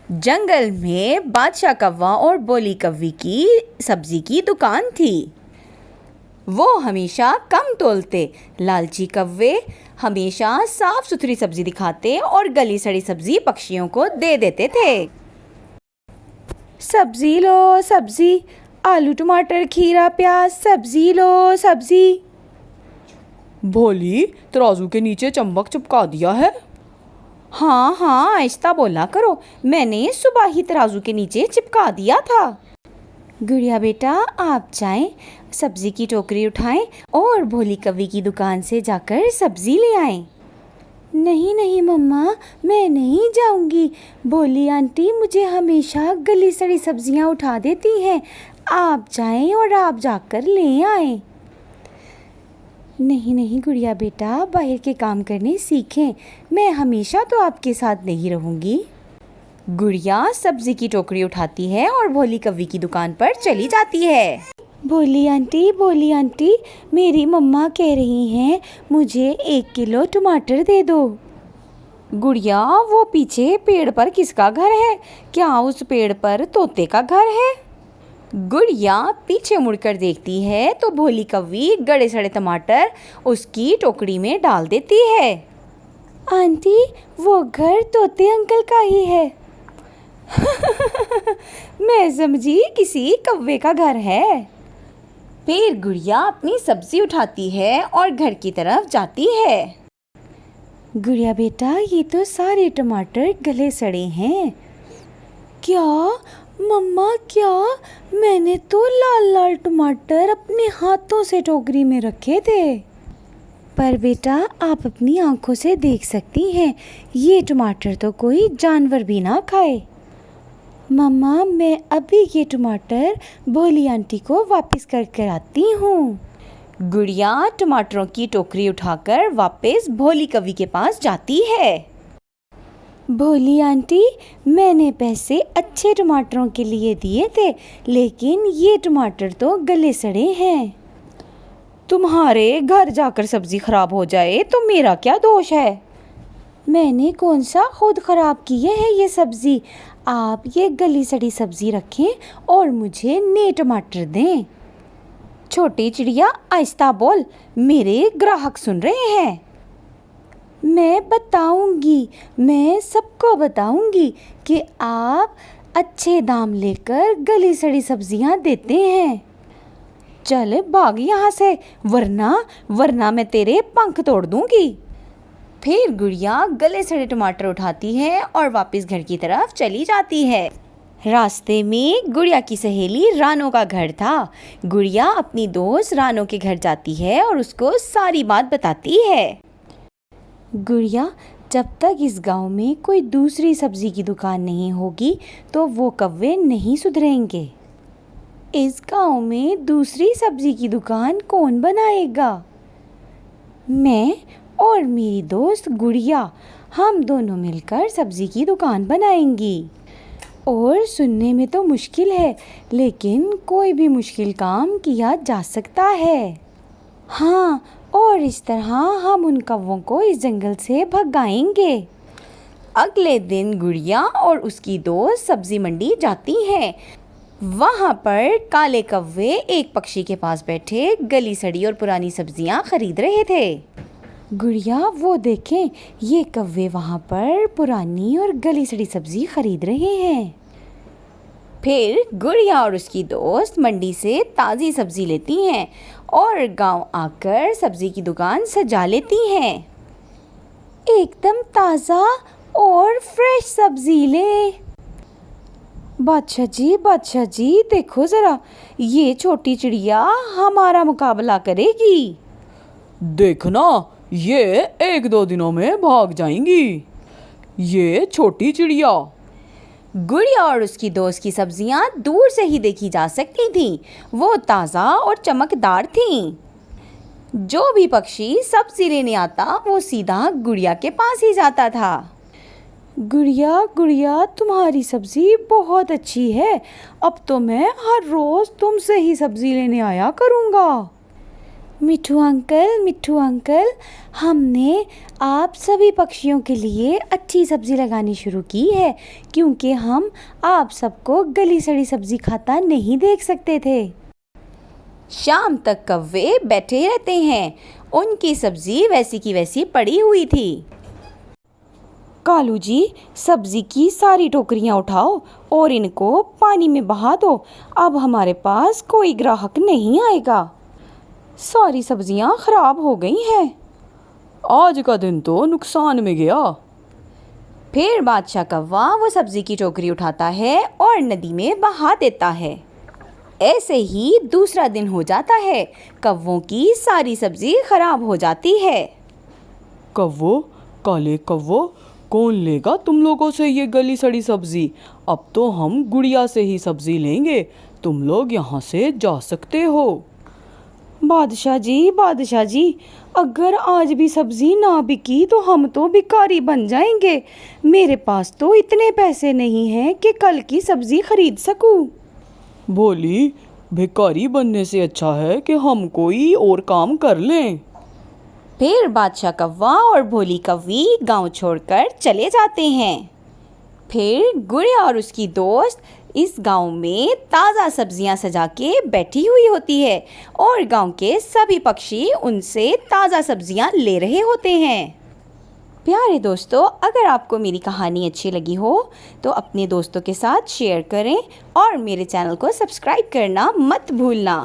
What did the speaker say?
जंगल में बादशाह कौवा और बोली कौवी की सब्जी की दुकान थी। वो हमेशा कम तोलते। लालची कौवे हमेशा साफ सुथरी सब्जी दिखाते और गली सड़ी सब्जी पक्षियों को दे देते थे। सब्जी लो सब्जी, आलू टमाटर खीरा प्याज, सब्जी लो सब्जी। भोली, तराजू के नीचे चम्मच चिपका दिया है? हाँ हाँ, आहिस्ता बोला करो, मैंने सुबह ही तराजू के नीचे चिपका दिया था। गुड़िया बेटा, आप जाएं, सब्जी की टोकरी उठाएं और भोली कौवी की दुकान से जाकर सब्जी ले आएं। नहीं नहीं मम्मा, मैं नहीं जाऊंगी। भोली आंटी मुझे हमेशा गली सड़ी सब्जियां उठा देती हैं। आप जाएं और आप जाकर ले आएं। नहीं नहीं गुड़िया बेटा, बाहर के काम करने सीखें, मैं हमेशा तो आपके साथ नहीं रहूंगी। गुड़िया सब्जी की टोकरी उठाती है और भोली कौवी की दुकान पर चली जाती है। भोली आंटी, मेरी मम्मा कह रही हैं मुझे 1 किलो टमाटर दे दो। गुड़िया, वो पीछे पेड़ पर किसका घर है? क्या उस पेड़ पर तोते का घर है? गुड़िया पीछे मुड़कर देखती है तो भोली कौवी गड़े सड़े टमाटर उसकी टोकरी में डाल देती है। आंटी, वो घर तोते अंकल का ही है। मैं समझी किसी कौवे का घर है। फिर गुड़िया अपनी सब्जी उठाती है और घर की तरफ जाती है। गुड़िया बेटा, ये तो सारे टमाटर गले सड़े हैं। क्या मम्मा, क्या? मैंने तो लाल लाल टमाटर अपने हाथों से टोकरी में रखे थे। पर बेटा, आप अपनी आंखों से देख सकती हैं, ये टमाटर तो कोई जानवर भी ना खाए। मम्मा, मैं अभी ये टमाटर भोली आंटी को वापस कर आती हूँ। गुड़िया टमाटरों की टोकरी उठाकर वापस भोली कौवी के पास जाती है। भोली आंटी, मैंने पैसे अच्छे टमाटरों के लिए दिए थे, लेकिन ये टमाटर तो गले सड़े हैं। तुम्हारे घर जाकर सब्जी खराब हो जाए तो मेरा क्या दोष है? मैंने कौन सा खुद खराब किए है ये सब्जी? आप ये गली सड़ी सब्जी रखें और मुझे नए टमाटर दें। छोटी चिड़िया, आहिस्ता बोल, मेरे ग्राहक सुन रहे हैं। मैं सबको बताऊंगी कि आप अच्छे दाम लेकर गली सड़ी सब्जियां देते हैं। चल भाग यहाँ से, वरना मैं तेरे पंख तोड़ दूंगी। फिर गुड़िया गले सड़े टमाटर उठाती है और वापस घर की तरफ चली जाती है। रास्ते में गुड़िया की सहेली रानो का घर था। गुड़िया अपनी दोस्त रानो के घर जाती है और उसको सारी बात बताती है। गुड़िया, जब तक इस गांव में कोई दूसरी सब्जी की दुकान नहीं होगी तो वो कौवे नहीं सुधरेंगे। इस गांव में दूसरी सब्जी की दुकान कौन बनाएगा? मैं और मेरी दोस्त गुड़िया, हम दोनों मिलकर सब्जी की दुकान बनाएंगी। और सुनने में तो मुश्किल है, लेकिन कोई भी मुश्किल काम किया जा सकता है। हाँ, और इस तरह हम उन कौवों को इस जंगल से भगाएंगे। अगले दिन गुड़िया और उसकी दोस्त सब्जी मंडी जाती हैं। वहाँ पर काले कौवे एक पक्षी के पास बैठे गली सड़ी और पुरानी सब्जियाँ खरीद रहे थे। गुड़िया, वो देखें, ये कौवे वहाँ पर पुरानी और गली सड़ी सब्जी खरीद रहे हैं। फिर गुड़िया और उसकी दोस्त मंडी से ताज़ी सब्जी लेती हैं और गांव आकर सब्जी की दुकान सजा लेती हैं। एकदम ताज़ा और फ्रेश सब्जी ले। बादशाह जी, देखो ज़रा, ये छोटी चिड़िया हमारा मुकाबला करेगी। देखना, ये 1-2 दिनों में भाग जाएंगी। ये छोटी चिड़िया। गुड़िया और उसकी दोस्त की सब्जियां दूर से ही देखी जा सकती थीं। वो ताज़ा और चमकदार थीं। जो भी पक्षी सब्जी लेने आता वो सीधा गुड़िया के पास ही जाता था। गुड़िया, तुम्हारी सब्जी बहुत अच्छी है। अब तो मैं हर रोज़ तुमसे ही सब्जी लेने आया करूँगा। मिट्ठू अंकल, हमने आप सभी पक्षियों के लिए अच्छी सब्ज़ी लगानी शुरू की है, क्योंकि हम आप सबको गली सड़ी सब्ज़ी खाता नहीं देख सकते थे। शाम तक कौवे बैठे रहते हैं, उनकी सब्ज़ी वैसी की वैसी पड़ी हुई थी। कालू जी, सब्ज़ी की सारी टोकरियाँ उठाओ और इनको पानी में बहा दो। अब हमारे पास कोई ग्राहक नहीं आएगा। सारी सब्जियां खराब हो गई हैं। आज का दिन तो नुकसान में गया। फिर बादशाह कौवा वो सब्जी की टोकरी उठाता है और नदी में बहा देता है। ऐसे ही दूसरा दिन हो जाता है। कौवों की सारी सब्जी खराब हो जाती है। कौवो, काले कौवो, कौन लेगा तुम लोगों से ये गली सड़ी सब्जी? अब तो हम गुड़िया से ही सब्जी लेंगे। तुम लोग यहाँ से जा सकते हो। बादशाह जी, अगर आज भी सब्जी ना बिकी तो हम तो भिखारी बन जाएंगे। मेरे पास तो इतने पैसे नहीं हैं कि कल की सब्जी खरीद सकूं। भोली, भिखारी बनने से अच्छा है कि हम कोई और काम कर लें। फिर बादशाह कौवा और भोली कौवी गांव छोड़कर चले जाते हैं। फिर गुड़िया और उसकी दोस्त इस गांव में ताज़ा सब्जियां सजा के बैठी हुई होती है और गांव के सभी पक्षी उनसे ताज़ा सब्जियां ले रहे होते हैं। प्यारे दोस्तों, अगर आपको मेरी कहानी अच्छी लगी हो तो अपने दोस्तों के साथ शेयर करें और मेरे चैनल को सब्सक्राइब करना मत भूलना।